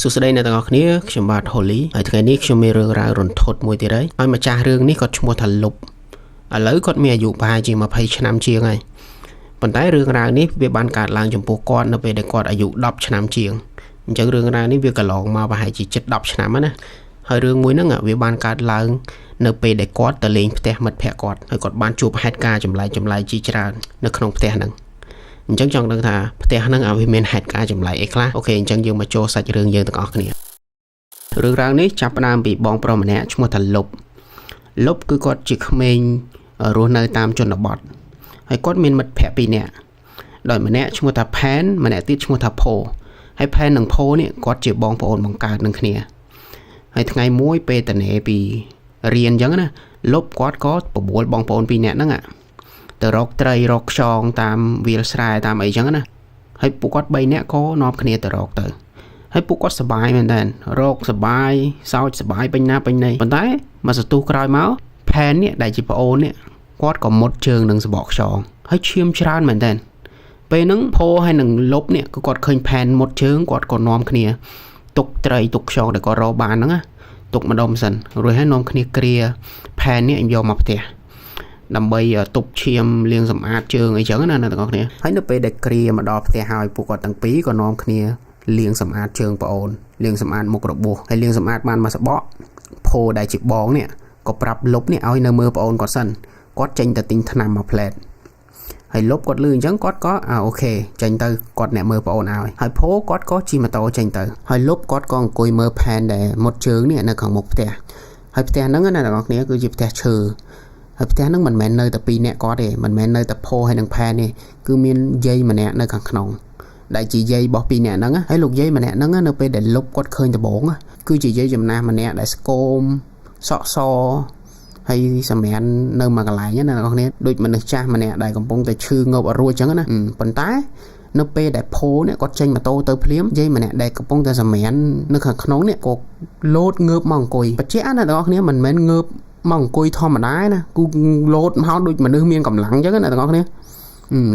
សួស្តីអ្នកទាំងអស់គ្នាខ្ញុំបាទហូលីហើយថ្ងៃនេះខ្ញុំមានរឿងរ៉ាវរន្ធត់មួយទៀតហើយម្ចាស់រឿងនេះគាត់ឈ្មោះថាលុបឥឡូវគាត់មានអាយុប្រហែលជា20ឆ្នាំជាងហើយប៉ុន្តែរឿងរ៉ាវនេះវាបានកើតឡើងចំពោះគាត់នៅពេលដែលគាត់អាយុ10ឆ្នាំជាងអញ្ចឹងរឿងរ៉ាវនេះវាកន្លងមកប្រហែលជាជិត10ឆ្នាំណាហើយរឿងមួយហ្នឹងវាបានកើតឡើងនៅពេលដែលគាត់ទៅលេងផ្ទះមិត្តភក្តិគាត់ហើយគាត់បានជួបហេតុការណ៍ចម្លែកជាច្រើននៅក្នុងផ្ទះហ្នឹងអញ្ចឹងចង់ដឹងថាផ្ទះហ្នឹងវាមានហេតុការណ៍ចម្លែកអីខ្លះអូខេអញ្ចឹងយើងមកចូលសាច់រឿងយើងទាំងអស់គ្នារឿងរ៉ាវនេះចាប់ផ្ដើមពីបងប្រុសម្នាក់ឈ្មោះថាលុបគឺគាត់ជាក្មេងរស់នៅតាមជនបទហើយគាត់មានមិត្តភក្តិ2នាក់ដោយម្នាក់ឈ្មោះថាផែនម្នាក់ទៀតឈ្មោះថាផូហើយផែននិងផូនេះគាត់ជាបងប្អូនបង្កើតនឹងគ្នាហើយថ្ងៃមួយពេលតនេពីរៀនអញ្ចឹងណាលុបគាត់ក៏បបួលបងប្អូន2នាក់ហ្នឹងទៅរកត្រីរកខ្យងតាមវាលស្រែតាមអីចឹងណាហើយពួកគាត់3នាក់ក៏នាំគ្នាទៅរកទៅហើយពួកគាត់សប្បាយមែនតើរកសប្បាយសោចសប្បាយពេញណាពេញណីប៉ុន្តែមកសន្ទុះក្រោយមកផែននេះដែលជាប្អូននេះគាត់ក៏មុតជើងនឹងសបកខ្យងហើយឈាមច្រើនមែនតើពេលហ្នឹងផូហើយនឹងលុបនេះក៏គាត់ឃើញផែនមុតជើងគាត់ក៏នាំគ្នាទុកត្រីទុកខ្យងដែលគាត់រកបានហ្នឹងណាទុកម្ដុំសិនរួចហើយនាំគ្នាគ្រាផែននេះយកមកផ្ទះដើម្បីទប់ឈាមលាងសម្អាតជើងអីចឹងណាអ្នកទាំងអស់គ្នាហើយនៅពេលដែលគ្រាមកដល់ផ្ទះហើយពួកគាត់ទាំងពីរក៏នាំគ្នាលាងសម្អាតជើងប្អូនលាងសម្អាតមុខរបួសហើយលាងសម្អាតបានមួយសបកផូដែលជាបងនេះក៏ប្រាប់លុបនេះឲ្យនៅមើលប្អូនគាត់សិនគាត់ចេញទៅទិញថ្នាំមកផ្លែតហើយលុបគាត់លឺអញ្ចឹងគាត់ក៏អូខេចេញទៅគាត់អ្នកមើលប្អូនឲ្យហើយផូគាត់ក៏ជិះម៉ូតូចេញទៅហើយលុបគាត់ក៏អង្គុយមើលផែនដែលមុតជើងនេះនៅខាងមុខផ្ទះហើយផ្ទះហ្នឹងណាអ្នកទាំងអស់គ្នាគឺជាផ្ទះឈើហើយផ្ទះហ្នឹងមិនមែននៅតែ2នាក់គាត់ទេមិនមែននៅតែផូហើយនឹងផែនទេគឺមានយាយម្នាក់នៅខាងក្នុងដែលជាយាយរបស់2នាក់ហ្នឹងហើយលោកយាយម្នាក់ហ្នឹងនៅពេលដែលលុបគាត់ឃើញដំបងគឺជាយាយចំណាស់ម្នាក់ដែលស្គមសក់សហើយសម្រាននៅមួយកន្លែងណាអ្នកនរគ្នាដូចមនុស្សចាស់ម្នាក់ដែលកំពុងតែឈឺងើបអត់រួចចឹងណាប៉ុន្តែនៅពេលដែលផូនេះគាត់ចេញម៉ូតូទៅភ្លាមយាយម្នាក់ដែលកំពុងតែសម្រាននៅខាងក្នុងនេះក៏លោតងើបមកអង្គុយបច្ចៈណាអ្នកនរគ្នាមិនមែនងើបមកអង្គុយធម្មតាណាគូលោតមកដូចមនុស្សមានកម្លាំងចឹងណាអ្នកនរគ្នា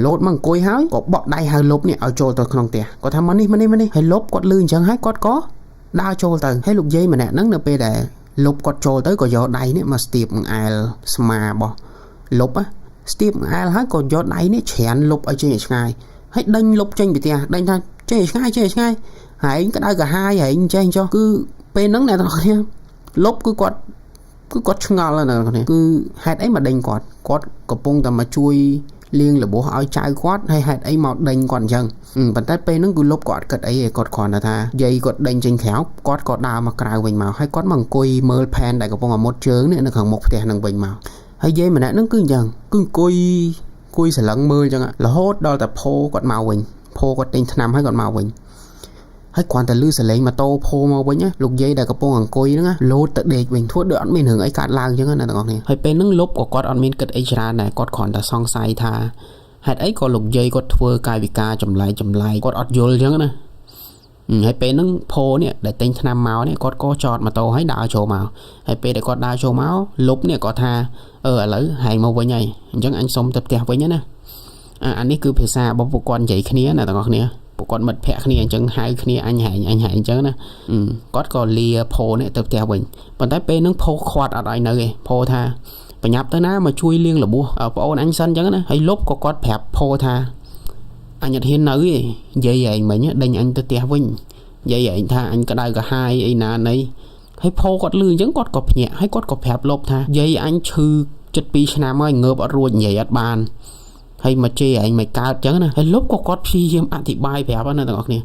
លោតមកអង្គុយហើយក៏បក់ដៃហៅលុបនេះឲ្យចូលទៅក្នុងផ្ទះគាត់ថាមកនេះហើយលុបគាត់លឺអញ្ចឹងហើយគាត់ក៏ដើរចូលទៅហើយលោកយាយម្នាក់ហ្នឹងនៅពេលដែលលុបគាត់ចូលទៅក៏យកដៃនេះមកស្ទាបអង្អែលស្មារបស់លុបស្ទាបអង្អែលហើយក៏យកដៃនេះច្រានលុបឲ្យចេញឲ្យឆ្ងាយហើយដេញលុបចេញពីផ្ទះដេញថាចេញឲ្យឆ្ងាយហើយក្តៅកាហាយហើយចេញចុះគឺពេលហ្នឹងអ្នកទាំងអស់គ្នាលុបគឺគាត់ឆ្ងល់ណាស់គឺហេតុអីមកដេញគាត់កំពុងតែមកជួយលាងរបួសឲ្យចៅគាត់ហើយហេតុអីមកដេញគាត់អញ្ចឹងប៉ុន្តែពេលហ្នឹងគឺលុបគាត់អត់គិតអីទេគាត់គ្រាន់តែថាយាយគាត់ដេញចេញក្រៅគាត់ក៏ដើរមកក្រៅវិញមកហើយគាត់មកអង្គុយមើលផែនដែលកំពុងតែមុតជើងនេះនៅខាងមុខផ្ទះហ្នឹងវិញមកហើយយាយម្នាក់ហ្នឹងគឺអញ្ចឹងគឺអង្គុយស្រឡឹងមើលអញ្ចឹងរហូតដល់តែផូគាត់មកវិញផូគាត់ទិញថ្នាំហើយគាត់មកវិញហើយគ្រាន់តែលឺសលេងម៉ូតូផូមកវិញលោកយាយដែលកំពុងអង្គុយហ្នឹងលោតទៅដេកវិញធ្វើដូចអត់មានរឿងអីកើតឡើងអញ្ចឹងណាទាំងអស់គ្នាហើយពេលហ្នឹងលុបក៏គាត់អត់មានគិតអីច្រើនដែរគាត់គ្រាន់តែសង្ស័យថាហេតុអីក៏លោកយាយគាត់ធ្វើកាយវិការចម្លែកគាត់អត់យល់អញ្ចឹងណាហើយពេលហ្នឹងផូនេះដែលទិញថ្នាំមកនេះគាត់ក៏ចតម៉ូតូហើយដើរចូលមកហើយពេលដែលគាត់ដើរចូលមកលុបនេះគាត់ថាឥឡូវហែងមកវិញហើយអញ្ចឹងអញសុំទៅផ្ទះវិញណាអានេះគឺភាសារបស់ពួកគាត់និយាយគ្នាណាទាំងអស់គ្នាពួកគាត់មិត្តភក្តិគ្នាអញ្ចឹងហៅគ្នាអញហែងអញ្ចឹងណាគាត់ក៏លាផូនេះទៅផ្ទះវិញប៉ុន្តែពេលហ្នឹងផូខាត់អត់ឲ្យនៅទេផូថាបញ្ញាប់ទៅណាមកជួយលាងរបួសប្អូនអញសិនអញ្ចឹងណាហើយលុបក៏គាត់ប្រាប់ផូថាអញអត់ហ៊ាននៅទេយាយឯងមិញដេញអញទៅផ្ទះវិញយាយឯងថាអញក្តៅកាហាយអីណាណីហើយផូគាត់លឺអញ្ចឹងគាត់ក៏ភ្ញាក់ហើយគាត់ក៏ប្រាប់លុបថាយាយអញឈឺជិត2ឆ្នាំហើយងើបអត់រួចនិយាយអត់បានហើយមកជេរឯងមិនកើតអញ្ចឹងណាហើយលុបក៏គាត់ព្យាយាមអធិប្បាយប្រាប់ណាទាំងអស់គ្នា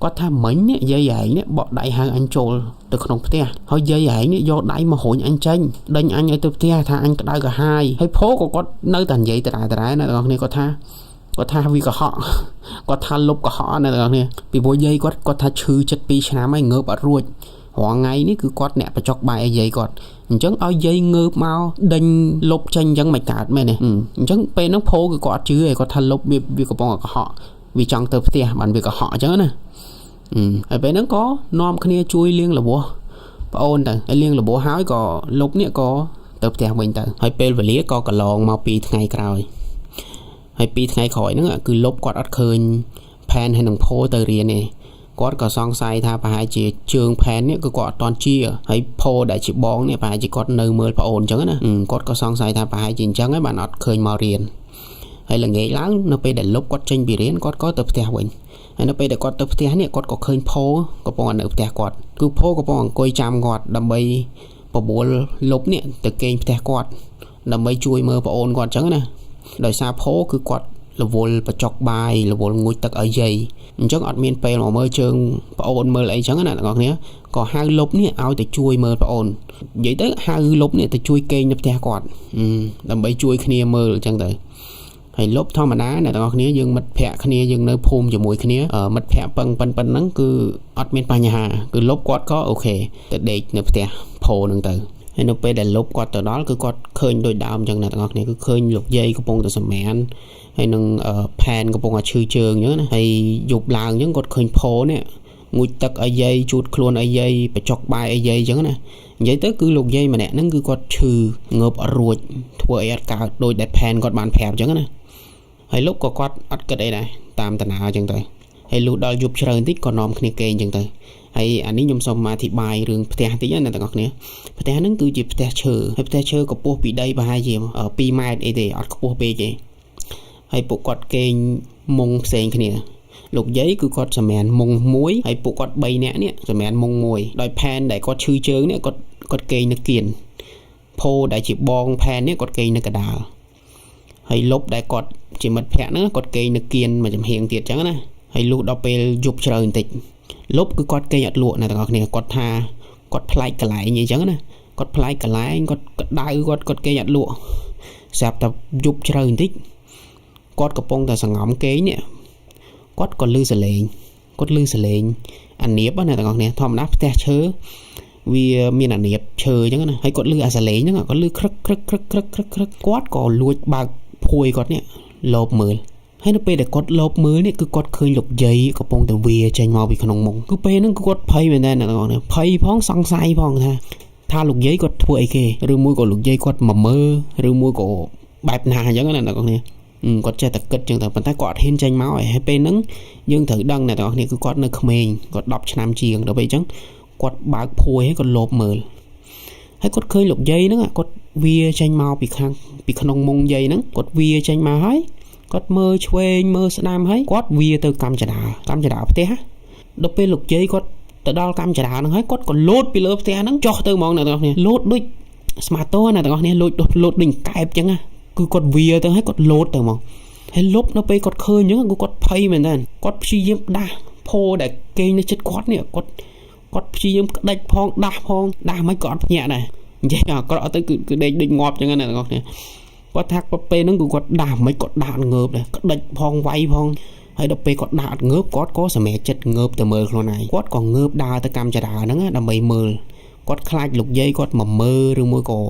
គាត់ថាមិញនេះយាយឯងនេះបក់ដៃហៅអញចូលទៅក្នុងផ្ទះហើយយាយឯងនេះយកដៃមករុញអញចេញដេញអញឲ្យទៅផ្ទះថាអញក្តៅកាហាយហើយផូក៏គាត់នៅតែនិយាយដដែលណាទាំងអស់គ្នាគាត់ថាវាកុហកគាត់ថាលុបកុហកណាទាំងអស់គ្នាពីព្រោះយាយគាត់ថាឈឺចិត្ត2ឆ្នាំហើយងើបអត់រួចរាល់ថ្ងៃនេះគឺគាត់អ្នកបចុកបាយឲ្យយាយគាត់អញ្ចឹងឲ្យយាយងើបមកដេញលុបចេញអញ្ចឹងមិនកើតមែនទេអញ្ចឹងពេលហ្នឹងផូគឺគាត់អត់ជឿទេគាត់ថាលុបវាកំពុងតែកុហកវាចង់ទៅផ្ទះបានវាកុហកអញ្ចឹងណាហើយពេលហ្នឹងក៏នាំគ្នាជួយលាងរបួសប្អូនទៅហើយលាងរបួសហើយក៏លុបនេះក៏ទៅផ្ទះវិញទៅហើយពេលវេលាក៏កន្លងមក2ថ្ងៃក្រោយហើយ2ថ្ងៃក្រោយហ្នឹងគឺលុបគាត់អត់ឃើញផែនហើយនឹងផូទៅរៀនទេ គាត់ក៏សង្ស័យថាប្រហែលជាជើងផែននេះគឺគាត់អត់តន់ជាហើយផូដែលជាបងនេះប្រហែលជាគាត់នៅមើលប្អូនអញ្ចឹងណាគាត់ក៏សង្ស័យថាប្រហែលជាអញ្ចឹងហើយបានអត់ឃើញមករៀនហើយល្ងាចឡើងនៅពេលដែលលុបគាត់ចេញពីរៀនគាត់ក៏ទៅផ្ទះវិញហើយនៅពេលដែលគាត់ទៅផ្ទះនេះគាត់ក៏ឃើញផូកំពុងនៅផ្ទះគាត់គឺផូកំពុងអង្គុយចាំគាត់ដើម្បីបបួលលុបនេះទៅគេងផ្ទះគាត់ដើម្បីជួយមើលប្អូនគាត់អញ្ចឹងណាដោយសារផូគឺគាត់រវល់បច្ចុកបាយរវល់ងូចទឹកឲ្យយាយអញ្ចឹងអត់មានពេលមកមើលជើងប្អូនមើលអីចឹងណាបងប្អូនក៏ហៅលុបនេះឲ្យទៅជួយមើលប្អូននិយាយទៅហៅលុបនេះទៅជួយគេងនៅផ្ទះគាត់ដើម្បីជួយគ្នាមើលអញ្ចឹងទៅហើយលុបធម្មតាអ្នកទាំងអស់គ្នាយើងមិត្តភ័ក្តិគ្នាយើងនៅភូមិជាមួយគ្នាមិត្តភ័ក្តិប៉ុណ្ណឹងគឺអត់មានបញ្ហាគឺលុបគាត់ក៏អូខេទៅដេកនៅផ្ទះផូហ្នឹងទៅហើយនៅពេលដែលលុបគាត់ទៅដល់គឺគាត់ឃើញដូចដើមអញ្ចឹងអ្នកទាំងអស់គ្នាគឺឃើញលោកយាយកំពុងតែសម្រានហើយនឹងផែនកំពុងតែឈឺជើងអញ្ចឹងណាហើយយប់ឡើងអញ្ចឹងគាត់ឃើញផូនេះងូចទឹកឲ្យយាយជូតខ្លួនឲ្យយាយបច្ចុកបាយឲ្យយាយអញ្ចឹងណានិយាយទៅគឺលោកយាយម្នាក់ហ្នឹងគឺគាត់ឈឺងើបអត់រួចធ្វើអីអត់កើតដូចដែលផែនគាត់បានប្រាប់អញ្ចឹងណាហើយលោកក៏គាត់អត់គិតអីដែរតាមតាណាអញ្ចឹងទៅហើយលុះដល់យប់ជ្រៅបន្តិចក៏នាំគ្នាគេអញ្ចឹងទៅហើយអានេះខ្ញុំសូមអធិប្បាយរឿងផ្ទះតិចណាអ្នកទាំងអស់គ្នាផ្ទះហ្នឹងគឺជាផ្ទះឈើហើយផ្ទះឈើកម្ពស់ពីដីប្រហែលជា2ម៉ែត្រអីទេអត់ខ្ពស់ពេកទេហើយពួកគាត់គេងមុងផ្សេងគ្នាលោកយាយគឺគាត់សម្រានមុងមួយហើយពួកគាត់3នាក់នេះសម្រានមុងមួយដោយផែនដែលគាត់ឈឺជើងនេះគាត់គេងនៅគៀនផូដែលជាបងផែននេះគាត់គេងនៅកដាលហើយលុបដែលគាត់ជាមិត្តភ័ក្តិហ្នឹងគាត់គេងនៅគៀនមួយចំហៀងទៀតអញ្ចឹងណាហើយលុះដល់ពេលយប់ជ្រៅបន្តិចលុបគឺគាត់គេងអត់លក់អ្នកទាំងអស់គ្នាគាត់ថាគាត់ប្លែកកន្លែងអីចឹងណាគាត់ប្លែកកន្លែងគាត់ដៅគាត់គេងអត់លក់ស្រាប់តែយប់ជ្រៅបន្តិចគាត់កំពុងតែសង្ងំគេងនេះគាត់ក៏លឺសលេងអានៀបណាអ្នកទាំងអស់គ្នាធម្មតាផ្ទះឈើវាមានអានៀបឈើអញ្ចឹងណាហើយគាត់លឺអាសលេងហ្នឹងគាត់លឺក្រឹកគាត់ក៏លួចបើកភួយគាត់នេះលបមើលហើយនៅពេលដែលគាត់លបមើលនេះគឺគាត់ឃើញលោកយាយកំពុងតែវាចេញមកពីក្នុងមុងគឺពេលហ្នឹងគឺគាត់ភ័យមែនតើអ្នកទាំងអស់គ្នាភ័យផងសង្ស័យផងថាលោកយាយគាត់ធ្វើអីគេឬមួយក៏លោកយាយគាត់មកមើលឬមួយក៏បែបណាអញ្ចឹងណាអ្នកទាំងអស់គ្នាគាត់ចេះតែគិតចឹងតែប៉ុន្តែគាត់អត់ហ៊ានចេញមកហើយពេលហ្នឹងយើងត្រូវដឹងអ្នកទាំងអស់គ្នាគឺគាត់នៅក្មេងគាត់10ឆ្នាំជាងដល់ពេលអញ្ចឹងគាត់បើកភួយហើយគាត់លបមើលហើយគាត់ឃើញលោកយាយហ្នឹងគាត់វាចេញមកពីក្នុងមុងយាយហ្នឹងគាត់វាចេញមកហើយគាត់មើលឆ្វេងមើលស្ដាំហើយគាត់វាទៅកម្មចដាផ្ទះដល់ពេលលោកយាយគាត់ទៅដល់កម្មចដាហ្នឹងហើយគាត់ក៏លោតពីលើផ្ទះហ្នឹងចុះទៅហ្មងអ្នកទាំងអស់គ្នាលោតដូចស្មាតោអ្នកទាំងអស់គ្នាលោតដូចកែបចឹងណាគឺគាត់វាទៅហើយគាត់លោតទៅហ្មងហើយលុបនៅពេលគាត់ឃើញអញ្ចឹងគាត់ភ័យមែនតើគាត់ព្យាយាមដាស់ផូដែលគេងនៅជិតគាត់នេះគាត់ព្យាយាមក្តិចផងដាស់មិនក៏អត់ភ្ញាក់ដែរនិយាយអាក្រក់ទៅគឺដេកដូចងាប់អញ្ចឹងណាអ្នកទាំងអស់គ្នាគាត់ថាពេលហ្នឹងគឺគាត់ដាស់មិនគាត់ដាស់អត់ងើបដែរក្តិចផងវាយផងហើយដល់ពេលគាត់ដាស់អត់ងើបគាត់ក៏សម្រេចចិត្តងើបទៅមើលខ្លួនឯងគាត់ក៏ងើបដើរទៅកម្មចរាហ្នឹងដើម្បីមើលគាត់ខ្លាចលោកយាយគាត់មកមើលឬមួយក៏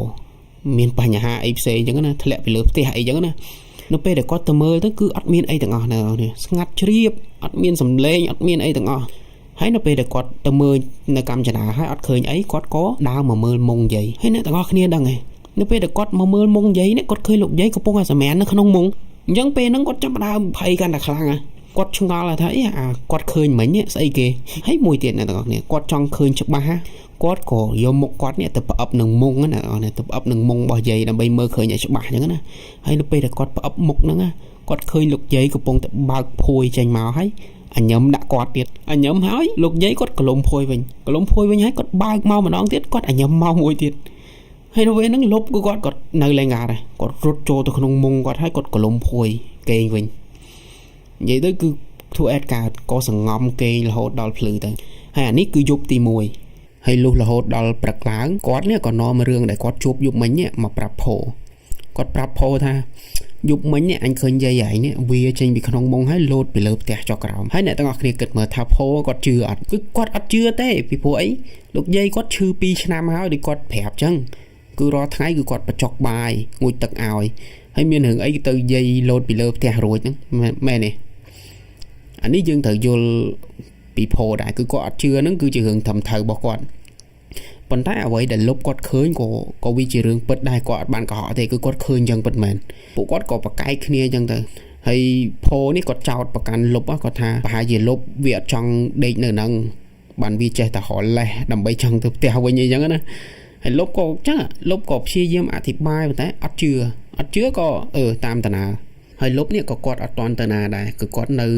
មានបញ្ហាអីផ្សេងអញ្ចឹងណាធ្លាក់ពីលើផ្ទះអីអញ្ចឹងណានៅពេលដែលគាត់ទៅមើលទៅគឺអត់មានអីទាំងអស់ណាស្ងាត់ជ្រាបអត់មានសំឡេងអត់មានអីទាំងអស់ហើយនៅពេលដែលគាត់ទៅមើលនៅកម្មចរាហើយអត់ឃើញអីគាត់ក៏ដើរមកមើលមុងយាយហើយអ្នកទាំងអស់គ្នាដឹងហ៎នៅពេលដែលគាត់មកមើលមុងយាយនេះគាត់ឃើញលោកយាយកំពុងតែសម្រាននៅក្នុងមុងអញ្ចឹងពេលហ្នឹងគាត់ចាប់ផ្ដើមភ័យកាន់តែខ្លាំងគាត់ឆ្ងល់ថាអីគាត់ឃើញមិញស្អីគេហើយមួយទៀតអ្នកទាំងអស់គ្នាគាត់ចង់ឃើញច្បាស់គាត់ក៏យកមុខគាត់នេះទៅផ្អឹបនឹងមុងណាទៅផ្អឹបនឹងមុងរបស់យាយដើម្បីមើលឃើញឲ្យច្បាស់អញ្ចឹងណាហើយនៅពេលដែលគាត់ផ្អឹបមុខហ្នឹងគាត់ឃើញលោកយាយកំពុងតែបើកភួយចេញមកហើយអញញឹមដាក់គាត់ទៀតអញញឹមហើយលោកយាយគាត់ក្លុំភួយវិញហើយគាត់បើកមកម្ដងទៀតគាត់អញញឹមមកមួយទៀតហើយនៅពេលហ្នឹងលុបគឺគាត់នៅលេងការដែរគាត់រត់ចូលទៅក្នុងមុងគាត់ហើយគាត់ក្លុំភួយគេងវិញនិយាយទៅគឺធ្វើអេតកើតក៏សង្ងំគេងរហូតដល់ភ្លឺទៅហើយអានេះគឺយប់ទី1ហើយលុះរហូតដល់ព្រឹកឡើងគាត់នេះក៏នាំរឿងដែលគាត់ជួបយប់មិញនេះមកប្រាប់ផូគាត់ប្រាប់ផូថាយប់មិញនេះអញឃើញយាយឯងនេះវាចេញពីក្នុងមុងហើយលោតពីលើផ្ទះចុះក្រោមហើយអ្នកទាំងអស់គ្នាគិតមើលថាផូគាត់ជឿអត់គឺគាត់អត់ជឿទេពីព្រោះអីលោកយាយគាត់ឈឺ2ឆ្នាំហើយដូចគាត់ប្រាប់ចឹងគឺរាល់ថ្ងៃគឺគាត់បច្ចុកបាយងូតទឹកឲ្យហើយមានរឿងអីទៅយាយលោតពីលើផ្ទះរួចហ្នឹងមែនទេអានេះយើងត្រូវយល់ពីផូដែរគឺគាត់អត់ជឿហ្នឹងគឺជារឿងត្រឹមត្រូវរបស់គាត់ប៉ុន្តែអ្វីដែលលុបគាត់ឃើញក៏វាជារឿងពិតដែរគាត់អត់បានកុហកទេគឺគាត់ឃើញចឹងពិតមែនពួកគាត់ក៏ប្រកែកគ្នាចឹងទៅហ ហើយផូនេះគាត់ចោតប្រកាន់លុបគាត់ថាប្រហែលជាលុបវាអត់ចង់ដេកនៅហ្នឹងបានវាចេះតែហល់លេះដើម្បីចង់ទៅផ្ទះវិញអីចឹងណាហើយលុបក៏ចឹងលុបក៏ព្យាយាមអធិប្បាយប៉ុន្តែអត់ជឿក៏តាមតាណាហើយលុបនេះក៏គាត់អត់តន់តាណាដែរគឺគាត់នៅ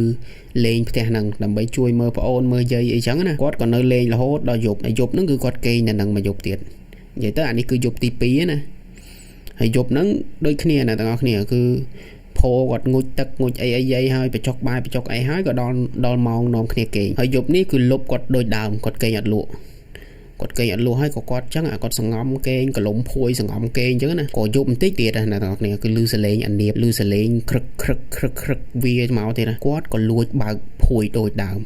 លេងផ្ទះហ្នឹងដើម្បីជួយមើលប្អូនមើលយាយអីចឹងណាគាត់ក៏នៅលេងរហូតដល់យប់ហើយយប់ហ្នឹងគឺគាត់គេងនៅហ្នឹងមួយយប់ទៀតនិយាយទៅអានេះគឺយប់ទី2ណាហើយយប់ហ្នឹងដូចគ្នាណាទាំងអស់គ្នាគឺផោគាត់ងូចទឹកងូចអីហើយបញ្ចុកបាយបញ្ចុកអីហើយក៏ដល់ម៉ោងនាំគ្នាគេងហើយយប់នេះគឺលុបគាត់ដូចដើមគាត់គេងអត់លក់ហើយក៏គាត់ចឹងគាត់សង្ងំគេងកលុំភួយសង្ងំគេងចឹងណាក៏យប់បន្តិចទៀតណាទាំងអស់គ្នាគឺលឺសលេងអានៀបលឺសលេងក្រឹកវាមកទៀតណាគាត់ក៏លួចបើកភួយដូចដើម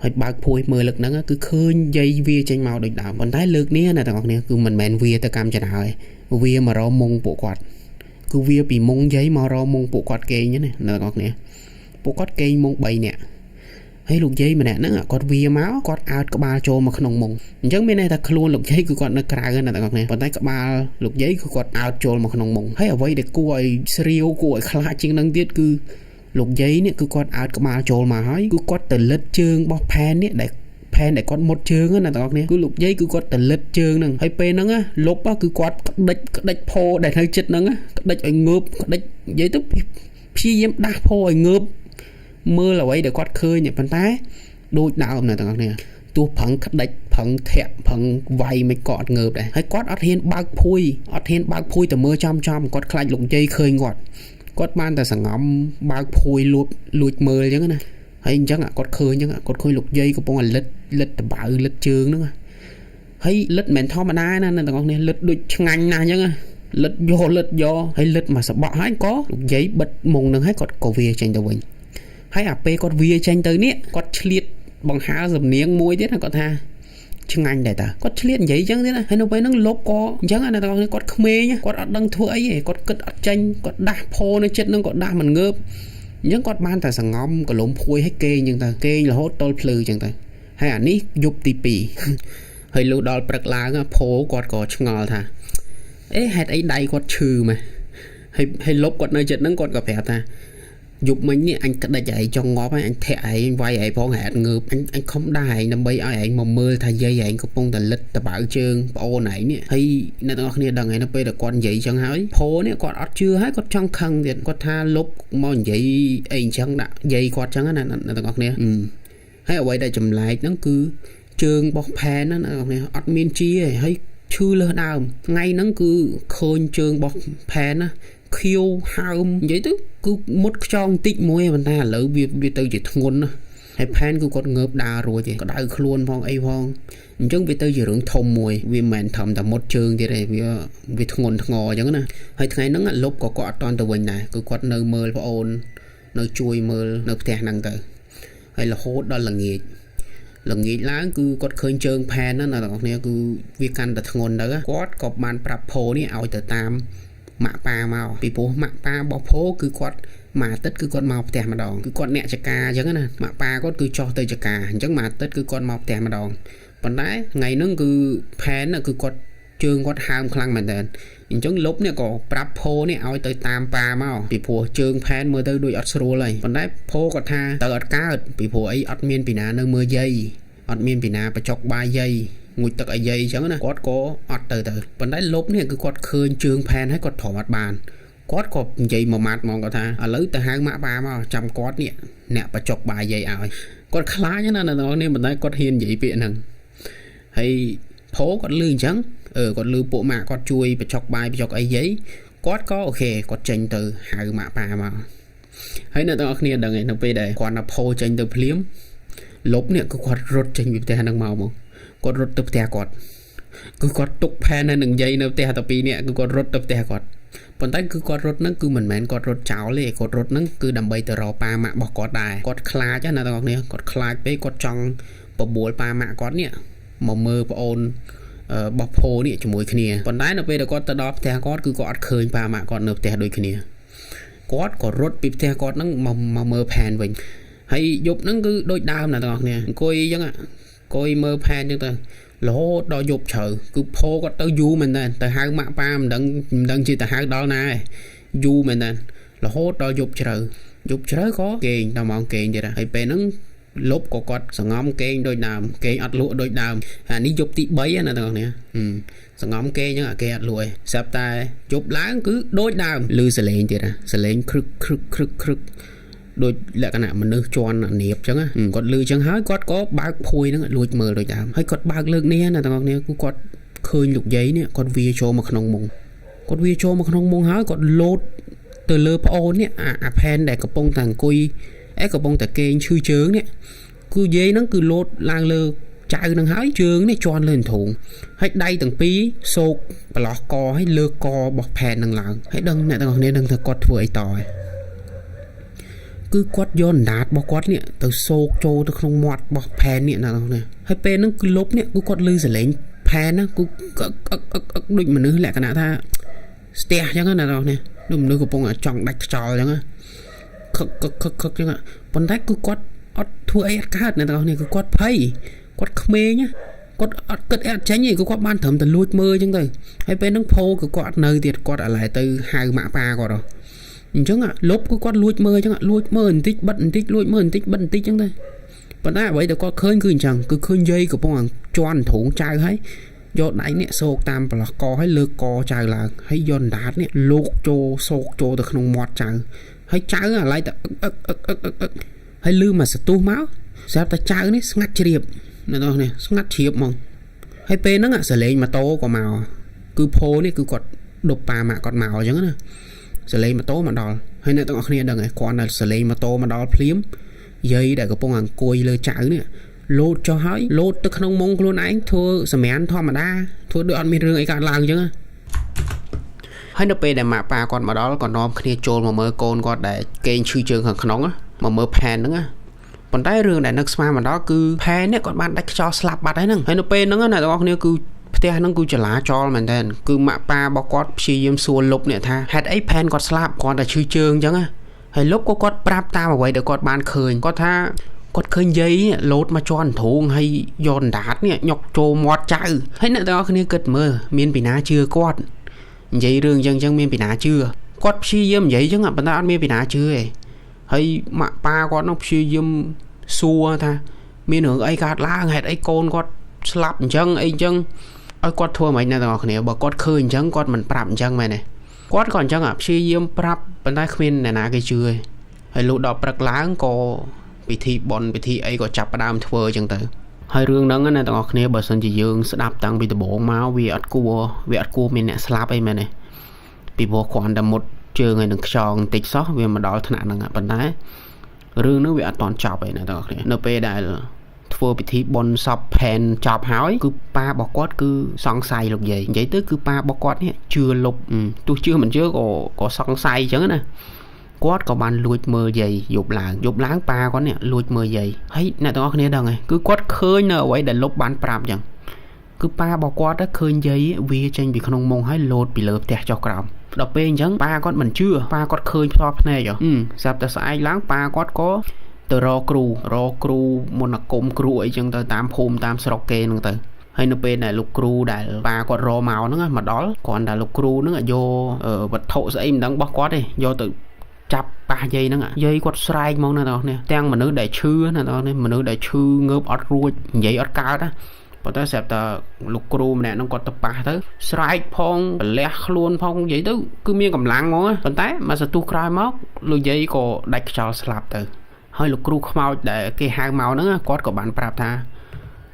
ហើយបើកភួយមើលលើកហ្នឹងគឺឃើញយាយវាចេញមកដូចដើមប៉ុន្តែលើកនេះណាទាំងអស់គ្នាគឺមិនមែនវាទៅកម្មចនាហើយវាមករកមុងពួកគាត់គឺវាពីមុងយាយមករកមុងពួកគាត់គេងណាអ្នកនរគ្នាពួកគាត់គេងមុង3នាក់ហើយលោកយាយម្នាក់ហ្នឹងគាត់វាមកគាត់អើតក្បាលចូលមកក្នុងមុងអញ្ចឹងមានន័យថាខ្លួនលោកយាយគឺគាត់នៅក្រៅណាអ្នកនរគ្នាប៉ុន្តែក្បាលលោកយាយគឺគាត់អើតចូលមកក្នុងមុងហើយអ្វីដែលគួរឲ្យស្រាវគួរឲ្យខ្លាចជាងហ្នឹងទៀតគឺលោកយាយនេះគឺគាត់អើតក្បាលចូលមកហើយគឺគាត់ទៅលិតជើងរបស់ផែននេះដែលផែនដែលគាត់មុតជើងណាបងប្អូនគឺលោកយាយគឺគាត់ទៅលិតជើងហ្នឹងហើយពេលហ្នឹងលុបគឺគាត់ក្តិចផោដែលនៅចិត្តហ្នឹងក្តិចឲ្យងើបក្តិចនិយាយទៅព្យាយាមដាស់ផោឲ្យងើបមើលអ្វីដែលគាត់ឃើញប៉ុន្តែដូចដើមណាបងប្អូនទោះប្រឹងក្តិចប្រឹងធាក់ប្រឹងវាយមិនក៏អត់ងើបដែរហើយគាត់អត់ហ៊ានបើកភួយទៅមើលចំគាត់ខ្លាចលោកយាយឃើញគាត់បានតែសង្ងំបើកភួយលួចមើលអញ្ចឹងណាហើយអញ្ចឹងគាត់ឃើញអញ្ចឹងគាត់ឃើញលោកយាយកំពុងតែលិតតបៅលិតជើងហ្នឹងហើយលិតមិនធម្មតាណាអ្នកទាំងអស់គ្នាលិតដូចឆ្ងាញ់ណាស់អញ្ចឹងលិតយកហើយលិតមកសបក់ហើយក៏លោកយាយបិទមុងហ្នឹងហើយគាត់ក៏វាចេញទៅវិញហើយអាពេលគាត់វាចេញទៅនេះគាត់ឆ្លៀតបង្ហើសំនៀងមួយទៀតគាត់ថាឆ្ងាញ់ដែរតាគាត់ឆ្លៀតនិយាយអញ្ចឹងទៀតហើយនៅពេលហ្នឹងលុបក៏អញ្ចឹងអ្នកទាំងអស់គ្នាគាត់ក្មេងគាត់អត់ដឹងធ្វើអីទេគាត់គិតអត់ចាញ់គាត់ដាស់ផោនៅចិត្តហ្នឹងគាត់ដាស់មិនងើបអញ្ចឹងគាត់បានតែសង្ងំកលុំភួយឲ្យគេងអញ្ចឹងទៅគេងរហូតតល់ភ្លឺអញ្ចឹងទៅហើយអានេះយប់ទី2ហើយលុះដល់ព្រឹកឡើងភោគាត់ក៏ឆ្ងល់ថាហេតុអីដៃគាត់ឈឺម៉េះហើយលុបគាត់នៅចិត្តហ្នឹងគាត់ក៏ប្រាប់ថាយប់មិញនេះអញក្តិចឯងចង់ងាប់ហើយអញធាក់ឯងវាយឯងផងហេតុងើបអញខំដែរឯងដើម្បីឲ្យឯងមកមើលថាយាយឯងកំពុងតែលិតតបៅជើងប្អូនឯងនេះហើយអ្នកទាំងអស់គ្នាដឹងហើយនៅពេលដែលគាត់និយាយចឹងហើយផោនេះគាត់អត់ជឿហើយគាត់ចង់ខឹងទៀតគាត់ថាលុបមកនិយាយអីអញ្ចឹងដាក់យាយគាត់ចឹងណាអ្នកទាំងអស់គ្នាហើយអ្វីដែលចម្លែកហ្នឹងគឺជើងរបស់ផែនណាអ្នកទាំងអស់គ្នាអត់មានជាទេហើយឈឺលើសដើមថ្ងៃហ្នឹងគឺឃើញជើងរបស់ផែនណាខៀវហើមនិយាយទៅគឺមុតខ្យងតិចមួយប៉ុន្តែឥឡូវវាទៅជាធ្ងន់ណាហើយផែនគឺគាត់ងើបដើររួចឯងក្តៅខ្លួនផងអីផងអញ្ចឹងវាទៅជារឿងធំមួយវាមិនមែនធំតែមុតជើងទៀតទេវាធ្ងន់ធ្ងរអញ្ចឹងណាហើយថ្ងៃហ្នឹងលុបក៏គាត់អត់តន់ទៅវិញដែរគឺគាត់នៅមើលប្អូននៅជួយមើលនៅផ្ទះហ្នឹងទៅហើយរហូតដល់ល្ងាចឡើងគឺគាត់ឃើញជើងផែនណាអ្នកនរគ្នាគឺវាកាន់តែធ្ងន់ទៅគាត់ក៏បានប្រាប់ផោនេះឲ្យទៅតាមម៉ាក់ប៉ាមកពីព្រោះម៉ាក់ប៉ារបស់ផូគឺគាត់មួយអាទិត្យគឺគាត់មកផ្ទះម្ដងគឺគាត់អ្នកចការអញ្ចឹងណាម៉ាក់ប៉ាគាត់គឺចោះទៅចការអញ្ចឹងមួយអាទិត្យគឺគាត់មកផ្ទះម្ដងប៉ុន្តែថ្ងៃហ្នឹងគឺផែនគឺគាត់ជើងគាត់ហើមខ្លាំងមែនតើអញ្ចឹងលុបនេះក៏ប្រាប់ផូនេះឲ្យទៅតាមប៉ាមកពីព្រោះជើងផែនមើលទៅដូចអត់ស្រួលហើយប៉ុន្តែផូគាត់ថាទៅអត់កើតពីព្រោះអីអត់មានពីណានៅមើលយាយអត់មានពីណាបញ្ចុកបាយយាយងូចទឹកអាយាយអញ្ចឹងណាគាត់ក៏អត់ទៅប៉ុន្តែលុបនេះគឺគាត់ឃើញជើងផែនហើយគាត់ទ្រាំអត់បានគាត់ក៏និយាយមួយម៉ាត់ហ្មងគាត់ថាឥឡូវទៅហៅម៉ាក់ប៉ាមកចាំគាត់នេះអ្នកបញ្ចុកបាយយាយឲ្យគាត់ខ្លាចណាអ្នកនរនេះប៉ុន្តែគាត់ហ៊ាននិយាយពាក្យហ្នឹងហើយផោគាត់លឺអញ្ចឹងគាត់លឺពួកម៉ាក់គាត់ជួយបញ្ចុកបាយបញ្ចុកអីយាយគាត់ក៏អូខេគាត់ចេញទៅហៅម៉ាក់ប៉ាមកហើយអ្នកទាំងអស់គ្នាដឹងឯងនៅពេលដែលគាត់ណាផោចេញទៅភ្លាមលុបនេះគឺគាត់រត់ចេញពីផ្ទះហ្នឹងមកគាត់រត់ទៅផ្ទះគាត់គឺគាត់ទុកផែននៅនឹងយាយនៅផ្ទះតែ2នាក់គឺគាត់រត់ទៅផ្ទះគាត់ប៉ុន្តែគឺគាត់រត់ហ្នឹងគឺមិនមែនគាត់រត់ចោលទេគាត់រត់ហ្នឹងគឺដើម្បីទៅរកប៉ាម៉ាក់របស់គាត់ដែរគាត់ខ្លាចណាអ្នកទាំងអស់គ្នាគាត់ខ្លាចពេកគាត់ចង់បបួលប៉ាម៉ាក់គាត់នេះមកមើលប្អូនបោះផោនេះជាមួយគ្នាប៉ុន្តែនៅពេលដែលគាត់ទៅដល់ផ្ទះគាត់គឺគាត់អត់ឃើញប៉ាម៉ាក់គាត់នៅផ្ទះដូចគ្នាគាត់ក៏រត់ពីផ្ទះគាត់ហ្នឹងមកមើលផែនវិញហើយយប់ហ្នឹងគឺដូចដើមណាបងប្អូនអង្គុយអញ្ចឹងអង្គុយមើលផែនអញ្ចឹងទៅរហូតដល់យប់ជ្រៅគឺផោគាត់ទៅយូរមែនតើទៅហៅម៉ាក់ប៉ាមិនដឹងជាទៅហៅដល់ណាយូរមែនតើរ រហូតដល់យប់ជ្រៅក៏គេងដល់ម៉ោងគេងទៀតហើយពេលហ្នឹងលុបក៏គាត់សងំគេងដូចដើមគេងអត់លក់ដូចដើមអានេះយប់ទី3ណាបងប្អូនសងំគេងអញ្ចឹងគេអត់លក់ឯងស្រាប់តែយប់ឡើងគឺដូចដើមឮសលេងទៀតសលេងគ្រឹកដូចលក្ខណៈមនុស្សជន់អានៀបអញ្ចឹងគាត់ឮអញ្ចឹងហើយគាត់ក៏បើកភួយហ្នឹងលួចមើលដូចដើមហើយគាត់បើកលើកនេះណាបងប្អូនគឺគាត់ឃើញលោកយាយនេះគាត់វាចូលមកក្នុងមុងហើយគាត់លោតទៅលើប្អូននេះអាផែនដែលកំពុងតែអង្គុយកំពុងតែគេងឈឺជើងនេះគឺយាយហ្នឹងគឺលោតឡើងលើចៅនឹងហើយជើងនេះជន់លើធុងហើយដៃទាំងពីរសោកប្រឡោះកហើយលើករបស់ផែននឹងឡើងហើយដឹងអ្នកទាំងអស់គ្នាដឹងថាគាត់ធ្វើអីតឯងគឺគាត់យកអណ្ដាតរបស់គាត់នេះទៅសោកចូលទៅក្នុងមាត់របស់ផែននេះណាបងប្អូនហើយពេលហ្នឹងគឺលុបនេះគឺគាត់ឮសលេងផែនណាគឺដូចមនុស្សលក្ខណៈថាស្ទះអញ្ចឹងណាបងប្អូនដូចមនុស្សកំពុងចង់ដាច់ខ្យល់អញ្ចឹងខឹកអញ្ចឹងប៉ុន្តែគឺគាត់អត់ធ្វើអីអត់កើតណាបងប្អូនគឺគាត់ភ័យគាត់ក្មេងគាត់អត់គិតអត់ចាញ់ទេគឺគាត់បានត្រឹមតែលួចមើលអញ្ចឹងទៅហើយពេលហ្នឹងផោគឺគាត់អត់នៅទៀតគាត់ឥឡូវទៅហៅម៉ាក់ប៉ាគាត់អញ្ចឹងលុបគឺគាត់លួចមើលអញ្ចឹងលួចមើលបន្តិចបិទបន្តិចលួចមើលបន្តិចបិទបន្តិចអញ្ចឹងទៅប៉ុន្តែអ្វីដែលគាត់ឃើញគឺអញ្ចឹងគឺឃើញយាយកំពុងជន់ធុងចៅហើយយកដៃនេះសោកតាមប្រឡោះកហើយលើកកចៅឡើងហើយយកអណ្ដាតនេះលោកចូលសោកចូលទៅក្នុងមាត់ចៅហើយចៅអាឡៃតែហើយលឺមកសទុះមកស្រាប់តែចៅនេះស្ងាត់ជ្រាបណាបងនេះស្ងាត់ជ្រាបហ្មងហើយពេលហ្នឹងសលេងម៉ូតូក៏មកគឺផោនេះគឺគាត់ដប់ប៉ាម៉ាក់គាត់មកអញ្ចឹងណាសលេងម៉ូតូមកដល់ហើយអ្នកទាំងអស់គ្នាដឹងហើយគាត់តែសលេងម៉ូតូមកដល់ភ្លាមយាយដែលកំពុងអង្គុយលើចៅនេះលោតចុះហើយលោតទៅក្នុងមុងខ្លួនឯងធ្វើសម្រានធម្មតាធ្វើដូចអត់មានរឿងអីកើតឡើងអញ្ចឹងហើយនៅពេលដែលម៉ាក់ប៉ាគាត់មកដល់ក៏នាំគ្នាចូលមកមើលកូនគាត់ដែលគេងឈឺជើងខាងក្នុងមកមើលផែនហ្នឹងប៉ុន្តែរឿងដែលនឹកស្មានមកដល់គឺផែននេះគាត់បានដាច់ខ្យល់ស្លាប់បាត់ហើយហ្នឹងហើយនៅពេលហ្នឹងអ្នកទាំងអស់គ្នាគឺផ្ទះហ្នឹងគឺចលាចលមែនតើគឺម៉ាក់ប៉ារបស់គាត់ព្យាយាមសួរលុបនេះថាហេតុអីផែនគាត់ស្លាប់គាត់តែឈឺជើងអញ្ចឹងហើយលុបក៏គាត់ប្រាប់តាមអ្វីដែលគាត់បានឃើញគាត់ថាគាត់ឃើញយាយលោតមកជន់ធូងហើយយកអណ្ដាតនេះញុកចូលមាត់ចៅហើយអ្នកទាំងអស់គ្នាគិតមើលមានពីណាជឿគាត់និយាយរឿងអញ្ចឹងមានពីណាជឿគាត់ព្យាយាមនិយាយអញ្ចឹងប៉ុន្តែអត់មានពីណាជឿទេហើយម៉ាក់ប៉ាគាត់នោះព្យាយាមសួរថាមានរឿងអីកើតឡើងហេតុអីកូនគាត់ស្លាប់អញ្ចឹងអីអញ្ចឹងឲ្យគាត់ធ្វើមិនណាទាំងអស់គ្នាបើគាត់ឃើញអញ្ចឹងគាត់មិនប្រាប់អញ្ចឹងមែនទេគាត់ក៏អញ្ចឹងព្យាយាមប្រាប់ប៉ុន្តែគ្មានអ្នកណាគេជឿទេហើយលុះដល់ព្រឹកឡើងក៏ពិធីបន់ពិធីអីក៏ចាប់ផ្ដើមធ្វើអញ្ចឹងទៅហើយរឿងហ្នឹងណាទាំងអស់គ្នាបើសិនជាយើងស្ដាប់តាំងពីដំបូងមកវាអត់គួរមានអ្នកស្លាប់អីមែនទេពីព្រោះគ្រាន់តែមុតជើងឲ្យនឹងខ្យងបន្តិចសោះវាមកដល់ថ្នាក់ហ្នឹងប៉ុន្តែរឿងនោះវាអត់តន់ចប់ឯណាទាំងអស់គ្នានៅពេលដែលធ្វើពិធីបន់សពផែនចប់ហើយគឺប៉ារបស់គាត់គឺសង្ស័យលោកយាយនិយាយទៅគឺប៉ារបស់គាត់នេះជឿលុបទោះជឿមិនជឿក៏សង្ស័យអញ្ចឹងណាគាត់ក៏បានលួចមើលយាយយប់ឡើងប៉ាគាត់នេះលួចមើលយាយហើយអ្នកទាំងអស់គ្នាដឹងហើយគឺគាត់ឃើញនៅអ្វីដែលលុបបានប្រាប់អញ្ចឹងគឺប៉ារបស់គាត់ឃើញយាយវាចេញពីក្នុងមុងហើយលោតពីលើផ្ទះចុះក្រោមដល់ពេលអញ្ចឹងប៉ាគាត់មិនជឿប៉ាគាត់ឃើញផ្ទាល់ភ្នែកស្រាប់តែស្អែកឡើងប៉ាគាត់ក៏ទៅរកគ្រូមន្តអាគមគ្រូអីចឹងទៅតាមភូមិតាមស្រុកគេហ្នឹងទៅហើយនៅពេលដែលលោកគ្រូដែលប៉ាគាត់រកមកហ្នឹងមកដល់គ្រាន់តែលោកគ្រូហ្នឹងយកវត្ថុស្អីមិនដឹងរបស់គាត់ទេយកទៅចាប់ប៉ះយាយហ្នឹងយាយគាត់ស្រែកហ្មងណាបងប្អូនទាំងមនុស្សដែលឈឺណាបងប្អូនមនុស្សដែលឈឺងើបអត់រួចនិយាយអត់កើតណាប៉ុន្តែស្រាប់តែលោកគ្រូម្នាក់ហ្នឹងគាត់ទៅប៉ះទៅស្រែកផងប្រលះខ្លួនផងនិយាយទៅគឺមានកម្លាំងហ្មងប៉ុន្តែមកសន្ទុះក្រោយមកលោកយាយក៏ដាច់ខ្យល់ស្លាប់ទៅហើយលោកគ្រូខ្មោចដែលគេហៅមកហ្នឹងគាត់ក៏បានប្រាប់ថា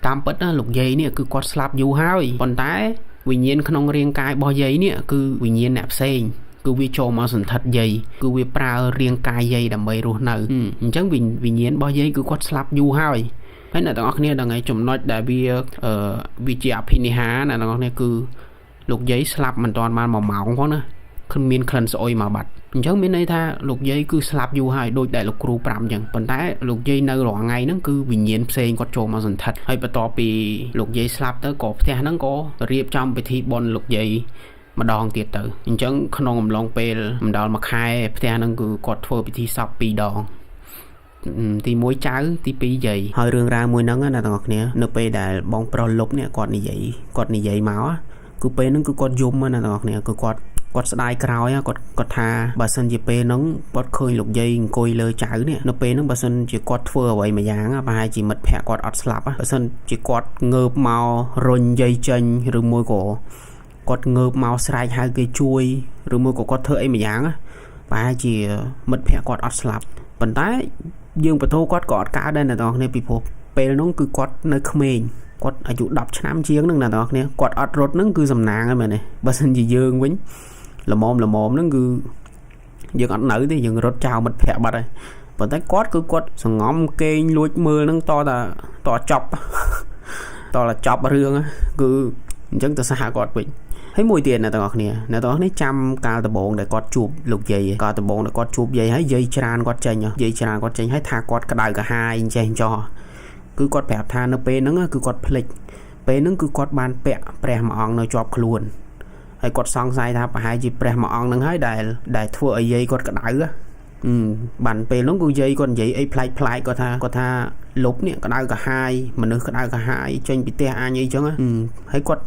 តាមពិតណាលោកយាយនេះគឺគាត់ស្លាប់យូរហើយប៉ុន្តែវិញ្ញាណក្នុងរាងកាយរបស់យាយនេះគឺវិញ្ញាណអ្នកផ្សេងគឺវាចូលមកសន្ធិដ្ឋយាយគឺវាប្រើរាងកាយយាយដើម្បីរស់នៅអញ្ចឹងវិញ្ញាណរបស់យាយគឺគាត់ស្លាប់យូរហើយអ្នកទាំងអស់គ្នាដឹងហើយចំណុចដែលវាជាអភិនិហាអ្នកទាំងអស់គ្នាគឺលោកយាយស្លាប់មិនទាន់បាន1ម៉ោងផងណាគ្មានក្លិនស្អុយមកបាត់អញ្ចឹងមានន័យថាលោកយាយគឺស្លាប់យូរហើយដូចដែលលោកគ្រូប្រាប់អញ្ចឹងប៉ុន្តែលោកយាយនៅរាល់ថ្ងៃហ្នឹងគឺវិញ្ញាណផ្សេងគាត់ចូលមកសន្ធិដ្ឋហើយបន្ទាប់ពីលោកយាយស្លាប់ទៅក៏ផ្ទះហ្នឹងក៏រៀបចំពិធីបុណ្យលោកយាយម្ដងទៀតទៅអញ្ចឹងក្នុងអំឡុងពេលមិនដល់1ខែផ្ទះហ្នឹងគឺគាត់ធ្វើពិធីសព2ដងទី1ចៅទី2យាយហើយរឿងរ៉ាវមួយហ្នឹងណាទាំងអស់គ្នានៅពេលដែលបងប្រុសលុបនេះគាត់និយាយមកគឺពេលហ្នឹងគឺគាត់យំណាទាំងអស់គ្នាគឺគាត់ គាត់ស្ដាយក្រោយគាត់ថាបើសិនជាពេលហ្នឹងគាត់ឃើញលោកយាយអង្គុយលើចៅនេះនៅពេលហ្នឹងបើសិនជាគាត់ធ្វើអ្វីមួយយ៉ាងប្រហែលជាមិត្តភក្តិគាត់អត់ស្លាប់បើសិនជាគាត់ងើបមករុញយាយចេញឬមួយក៏គាត់ងើបមកស្រែកហៅគេជួយឬមួយក៏គាត់ធ្វើអីមួយយ៉ាងប្រហែលជាមិត្តភក្តិគាត់អត់ស្លាប់ប៉ុន្តែយើងបន្ទោគាត់ក៏អត់កើតដែរអ្នកនរគ្នាពីព្រោះពេលហ្នឹងគឺគាត់នៅក្មេងគាត់អាយុ10ឆ្នាំជាងហ្នឹងអ្នកនរគ្នាគាត់អត់រត់ហ្នឹងគឺសំណាងហើយមែនទេបើសិនជាយើងវិញល្មមហ្នឹងគឺយើងអត់នៅទេយើងរត់ចោលមិត្តភក្តិបាត់ហើយប៉ុន្តែគាត់សងំគេងលួចមើលហ្នឹងតចប់រឿងគឺអញ្ចឹងទៅសហគាត់វិញហើយមួយទៀតអ្នកទាំងអស់គ្នាចាំកាលដំបូងដែលគាត់ជួបលោកយាយកាលដំបូងដែលគាត់ជួបយាយហើយយាយច្រានគាត់ចេញហើយថាគាត់ក្តៅកាហាយអញ្ចេះចោះគឺគាត់ប្រាប់ថានៅពេលហ្នឹងគឺគាត់ភ្លេចពេលហ្នឹងគឺគាត់បានពាក់ព្រះមួយអង្គនៅជាប់ខ្លួនហើយគាត់សង្ស័យថាប្រហែលជាព្រះមួយអង្គហ្នឹងហើយដែលធ្វើឲ្យយាយគាត់ក្តៅបានពេលហ្នឹងគឺយាយគាត់និយាយអីប្លែកគាត់ថាលុបនេះក្តៅកាហាយមនុស្សក្តៅកាហាយចេញពីផ្ទះអញអីចឹងហើយគាត់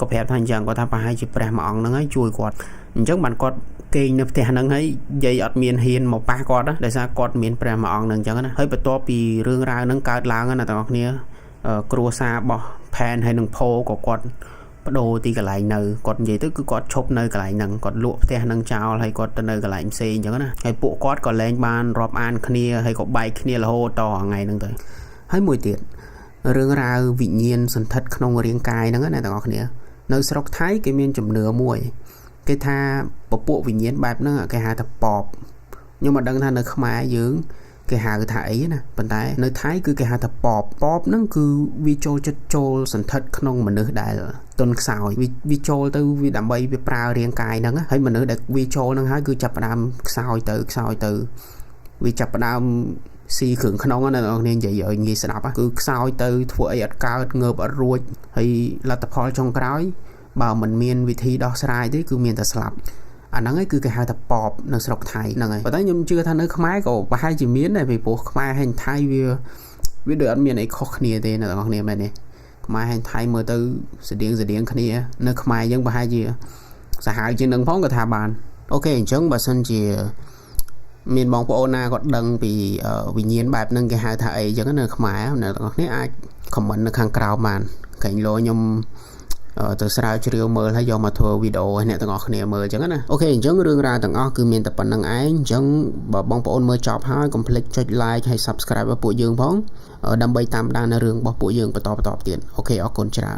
ក៏ប្រាប់ថាអញ្ចឹងគាត់ថាប្រហែលជាព្រះមួយអង្គហ្នឹងហើយជួយគាត់អញ្ចឹងបានគាត់គេងនៅផ្ទះហ្នឹងហើយយាយអត់មានហ៊ានមកប៉ះគាត់ដោយសារគាត់មានព្រះមួយអង្គហ្នឹងអញ្ចឹងណាហើយបន្ទាប់ពីរឿងរ៉ាវហ្នឹងកើតឡើងណាបងប្អូនគ្រួសាររបស់ផែនហើយនឹងផូក៏គាត់បដូរទីកន្លែងនៅគាត់និយាយទៅគឺគាត់ឈប់នៅកន្លែងហ្នឹងគាត់លក់ផ្ទះហ្នឹងចោលហើយគាត់ទៅនៅកន្លែងផ្សេងអញ្ចឹងណាហើយពួកគាត់ក៏លែងបានរាប់អានគ្នាហើយក៏បែកគ្នារហូតតថ្ងៃហ្នឹងទៅហើយមួយទៀតរឿងរ៉ាវវិញ្ញាណសន្ធិដ្ឋក្នុងរាងកាយហ្នឹងណាបងប្អូននៅស្រុកថៃគេមានជំនឿមួយគេថាពពួកវិញ្ញាណបែបហ្នឹងគេហៅថាប៉បខ្ញុំមិនដឹងថានៅខ្មែរយើងគេហៅថាអីណាប៉ុន្តែនៅថៃគឺគេហៅថាប៉បហ្នឹងគឺវាចូលចិត្តចូលសន្ធិដ្ឋក្នុងមនុស្សដែលទន់ខ្សោយវាចូលទៅវាដើម្បីវាប្រើរាងកាយហ្នឹងហើយមនុស្សដែលវាចូលហ្នឹងហើយគឺចាប់ផ្ដើមខ្សោយទៅវាចាប់ផ្ដើមស៊ីគ្រឿងក្នុងណាអ្នកនរនិយាយឲ្យងាយស្ដាប់គឺខ្សោយទៅធ្វើអីអត់កើតងើបអត់រួចហើយលទ្ធផលចុងក្រោយបើមិនមានវិធីដោះស្រាយទេគឺមានតែស្លាប់អាហ្នឹងឯងគឺគេហៅថាប៉បនៅស្រុកថៃហ្នឹងហើយប៉ុន្តែខ្ញុំជឿថានៅខ្មែរក៏ប្រហែលជាមានដែរពីព្រោះខ្មែរហើយថៃវាដូចអត់មានអីខុសគ្នាទេអ្នកនរគ្នាមែនទេខ្មែរហើយថៃមើលទៅស្តៀងគ្នានៅខ្មែរយើងប្រហែលជាសាហាវជាងនឹងផងក៏ថាបានអូខេអញ្ចឹងបើសិនជាមានបងប្អូនណាគាត់ដឹងពីវិញ្ញាណបែបហ្នឹងគេហៅថាអីអញ្ចឹងនៅខ្មែរអ្នកនរគ្នាអាចខមមិននៅខាងក្រោមបានកែងលោខ្ញុំទៅស្រាវជ្រាវមើលហើយយកមកធ្វើវីដេអូឲ្យអ្នកទាំងអស់គ្នាមើលអញ្ចឹងណាអូខេអញ្ចឹងរឿងរ៉ាវទាំងអស់គឺមានតែប៉ុណ្្នឹងឯងអញ្ចឹងបើបងប្អូនមើលចប់ហើយកុំភ្លេចចុច like ហើយ subscribe ឲ្យពួកយើងផងដើម្បីតាមដាននៅរឿងរបស់ពួកយើងបន្តទៀតអូខេអរគុណច្រើន